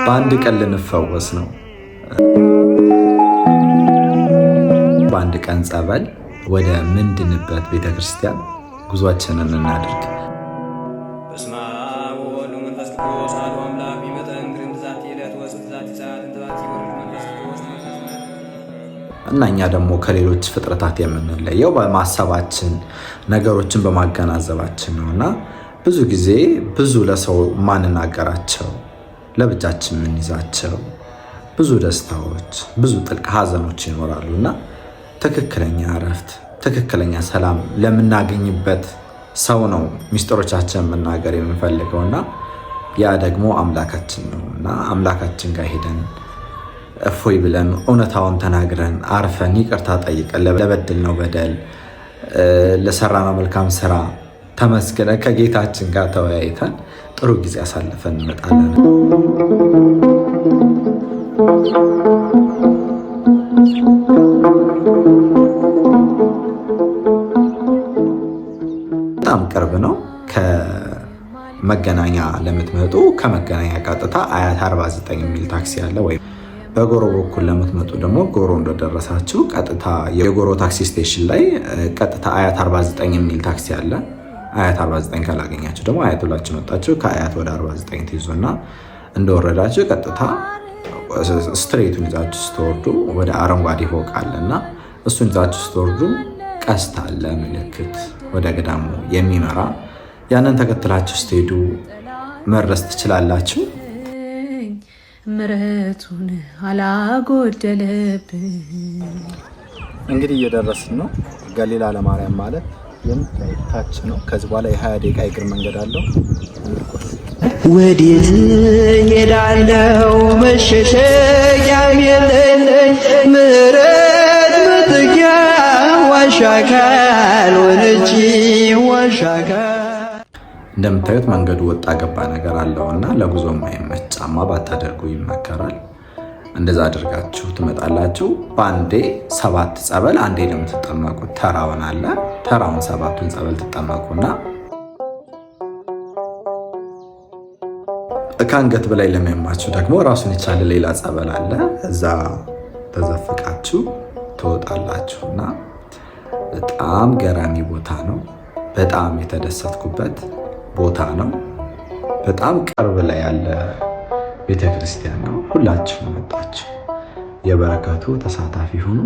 በአንድ ቀን ልንፈወስ ነው። በአንድ ቀን ጸበል ወደ ምንድንበት ቤተክርስቲያን ጉዟችንን እናድርግ። እና እኛ ደግሞ ከሌሎች ፍጥረታት የምንለየው በማሰባችን ነገሮችን በማገናዘባችን ነው። እና ብዙ ጊዜ ብዙ ለሰው ማንናገራቸው ለብቻችን የምንይዛቸው ብዙ ደስታዎች፣ ብዙ ጥልቅ ሀዘኖች ይኖራሉ። እና ትክክለኛ እረፍት፣ ትክክለኛ ሰላም ለምናገኝበት ሰው ነው ሚስጥሮቻችን መናገር የምንፈልገው። እና ያ ደግሞ አምላካችን ነው። እና አምላካችን ጋር ሄደን እፎይ ብለን እውነታውን ተናግረን አርፈን ይቅርታ ጠይቀን ለበደልነው በደል ለሰራነው መልካም ስራ ተመስግነን ከጌታችን ጋር ተወያይተን ጥሩ ጊዜ አሳልፈን እንመጣለን። በጣም ቅርብ ነው። ከመገናኛ ለምትመጡ ከመገናኛ ቀጥታ አያት 49 የሚል ታክሲ አለ። ወይም በጎሮ በኩል ለምትመጡ ደግሞ ጎሮ እንደደረሳችሁ ቀጥታ የጎሮ ታክሲ ስቴሽን ላይ ቀጥታ አያት 49 የሚል ታክሲ አለ። አያት 49 ካላገኛችሁ ደግሞ አያት ብላችሁ መጣችሁ ከአያት ወደ 49 ትይዙና እንደወረዳችሁ ቀጥታ ስትሬቱን ይዛችሁ ስትወርዱ ወደ አረንጓዴ ፎቅ አለና እሱን ይዛችሁ ስትወርዱ ቀስት አለ ምልክት ወደ ገዳሙ የሚመራ ያንን ተከትላችሁ ስትሄዱ መድረስ ትችላላችሁ። ምሕረቱን አላጎደለብን። እንግዲህ እየደረስን ነው። ገሊላ ለማርያም ማለት ታች ነው። ከዚህ በኋላ የ20 ደቂቃ እግር መንገድ አለው። ወዴት ሄዳለው? መሸሸጊያም የለኝ ምሕረት መጠጊያ ዋሻ ካልሆነች ዋሻ። እንደምታዩት መንገዱ ወጣ ገባ ነገር አለው እና ለጉዞ የማይመች ጫማ ባታደርጉ ይመከራል። እንደዛ አድርጋችሁ ትመጣላችሁ። በአንዴ 7 ጸበል አንዴ ለምትጠመቁት ተራውን አለ። ተራውን 7ቱን ጸበል ትጠመቁና ከአንገት በላይ ለሚያማችሁ ደግሞ ራሱን የቻለ ሌላ ጸበል አለ። እዛ ተዘፍቃችሁ ትወጣላችሁና በጣም ገራሚ ቦታ ነው። በጣም የተደሰትኩበት ቦታ ነው። በጣም ቅርብ ላይ ያለ ቤተክርስቲያን ነው። ሁላችሁም መጣችሁ የበረከቱ ተሳታፊ ሁኑ።